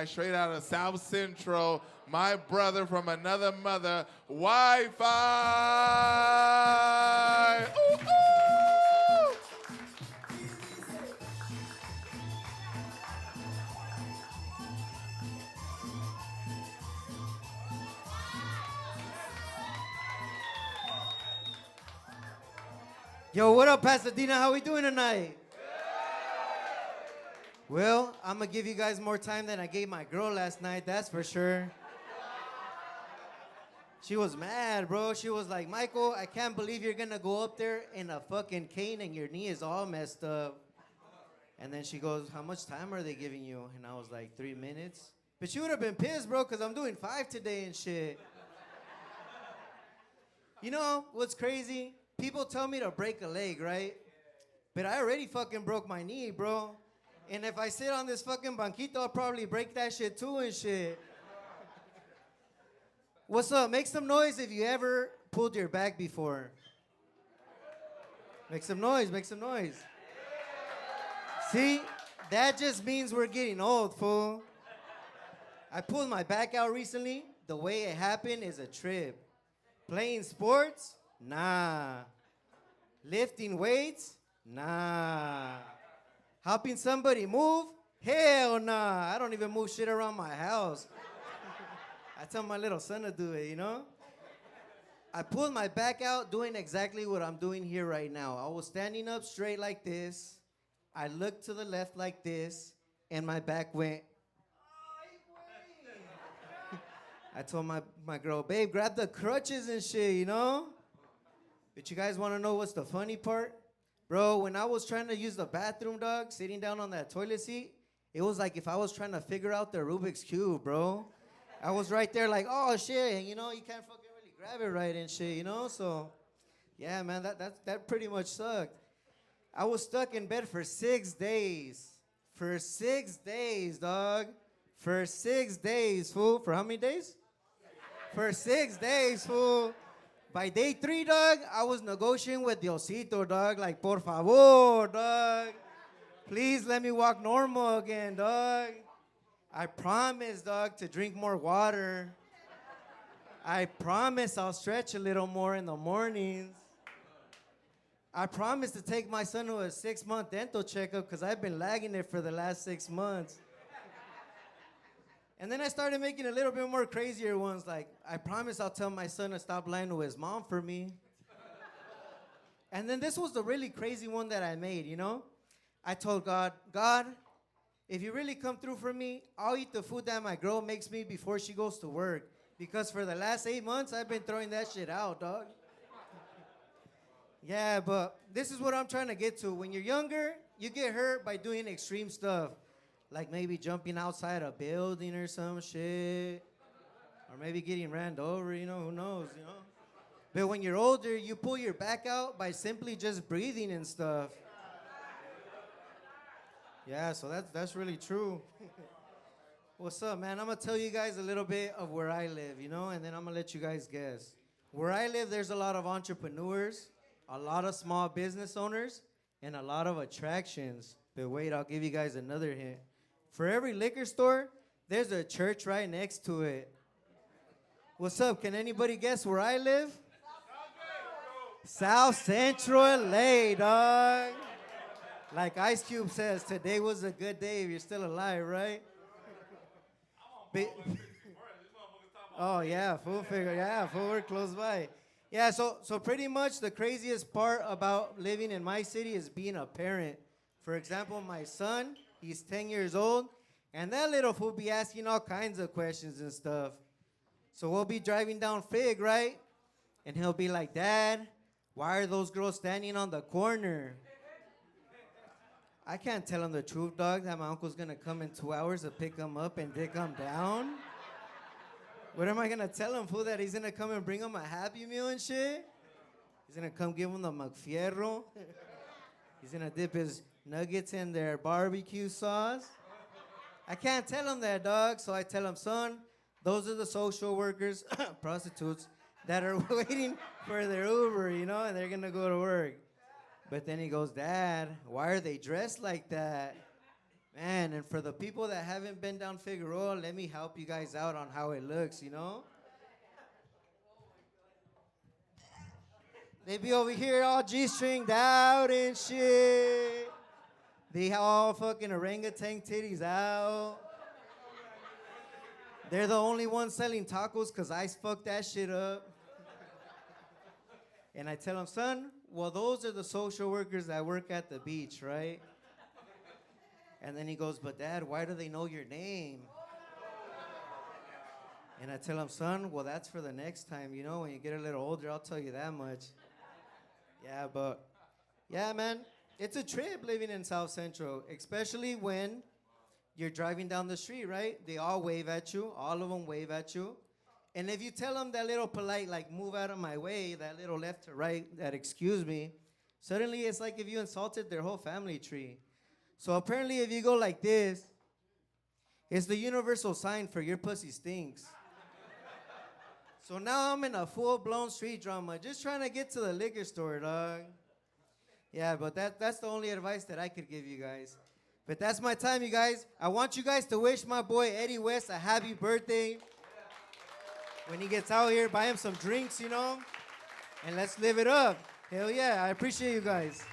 straight out of South Central, my brother from another mother, Wi-Fi. Ooh, ooh. Yo, what up, Pasadena? How we doing tonight? Well, I'm gonna give you guys more time than I gave my girl last night, that's for sure. She was mad, bro. She was like, Michael, I can't believe you're gonna go up there in a fucking cane and your knee is all messed up. And then she goes, how much time are they giving you? And I was like, 3 minutes. But she would have been pissed, bro, because I'm doing 5 today and shit. You know what's crazy? People tell me to break a leg, right? But I already fucking broke my knee, bro. And if I sit on this fucking banquito, I'll probably break that shit too and shit. What's up? Make some noise if you ever pulled your back before. Make some noise, make some noise. See? That just means we're getting old, fool. I pulled my back out recently. The way it happened is a trip. Playing sports? Nah. Lifting weights? Nah. Helping somebody move? Hell nah. I don't even move shit around my house. I tell my little son to do it, you know? I pulled my back out doing exactly what I'm doing here right now. I was standing up straight like this. I looked to the left like this, and my back went. I told my girl, babe, grab the crutches and shit, you know? But you guys want to know what's the funny part? Bro, when I was trying to use the bathroom, dog, sitting down on that toilet seat, it was like if I was trying to figure out the Rubik's Cube, bro. I was right there like, oh, shit, and, you know, you can't fucking really grab it right and shit, you know? So, yeah, man, that pretty much sucked. I was stuck in bed for 6 days. For 6 days, dog. For 6 days, fool. For how many days? For 6 days, fool. By day 3, dog, I was negotiating with Diosito, dog. Like, por favor, dog. Please let me walk normal again, dog. I promise, dog, to drink more water. I promise I'll stretch a little more in the mornings. I promise to take my son to a 6-month dental checkup because I've been lagging it for the last 6 months. And then I started making a little bit more crazier ones, like, I promise I'll tell my son to stop lying to his mom for me. And then this was the really crazy one that I made, you know? I told God, if you really come through for me, I'll eat the food that my girl makes me before she goes to work. Because for the last 8 months, I've been throwing that shit out, dog. Yeah, but this is what I'm trying to get to. When you're younger, you get hurt by doing extreme stuff. Like maybe jumping outside a building or some shit. Or maybe getting ran over, you know, who knows, you know. But when you're older, you pull your back out by simply just breathing and stuff. Yeah, so that's really true. What's up, man? I'm going to tell you guys a little bit of where I live, you know, and then I'm going to let you guys guess. Where I live, there's a lot of entrepreneurs, a lot of small business owners, and a lot of attractions. But wait, I'll give you guys another hint. For every liquor store, there's a church right next to it. What's up? Can anybody guess where I live? South Central LA, dog. Like Ice Cube says, today was a good day if you're still alive, right? Oh, yeah, full figure. Yeah, full, we're close by. Yeah, so pretty much the craziest part about living in my city is being a parent. For example, my son, he's 10 years old, and that little fool be asking all kinds of questions and stuff. So we'll be driving down Fig, right? And he'll be like, Dad, why are those girls standing on the corner? I can't tell him the truth, dog, that my uncle's going to come in 2 hours to pick him up and dig him down. What am I going to tell him, fool, that he's going to come and bring him a Happy Meal and shit? He's going to come give him the McFierro. He's going to dip his nuggets in their barbecue sauce. I can't tell him that, dog, so I tell him, son, those are the social workers, prostitutes, that are waiting for their Uber, you know, and they're going to go to work. But then he goes, Dad, why are they dressed like that? Man, and for the people that haven't been down Figueroa, let me help you guys out on how it looks, you know? They be over here all G-stringed out and shit. They all fucking orangutan titties out. They're the only ones selling tacos because I fucked that shit up. And I tell them, son, well, those are the social workers that work at the beach, right? And then he goes, but Dad, why do they know your name? And I tell him, son, well, that's for the next time. You know, when you get a little older, I'll tell you that much. Yeah, man, it's a trip living in South Central, especially when you're driving down the street, right? They all wave at you. All of them wave at you. And if you tell them that little polite, like, move out of my way, that little left to right, that excuse me, suddenly it's like if you insulted their whole family tree. So apparently if you go like this, it's the universal sign for your pussy stinks. So now I'm in a full-blown street drama, just trying to get to the liquor store, dog. Yeah, but that's the only advice that I could give you guys. But that's my time, you guys. I want you guys to wish my boy Eddie West a happy birthday. When he gets out here, buy him some drinks, you know? And let's live it up. Hell yeah, I appreciate you guys.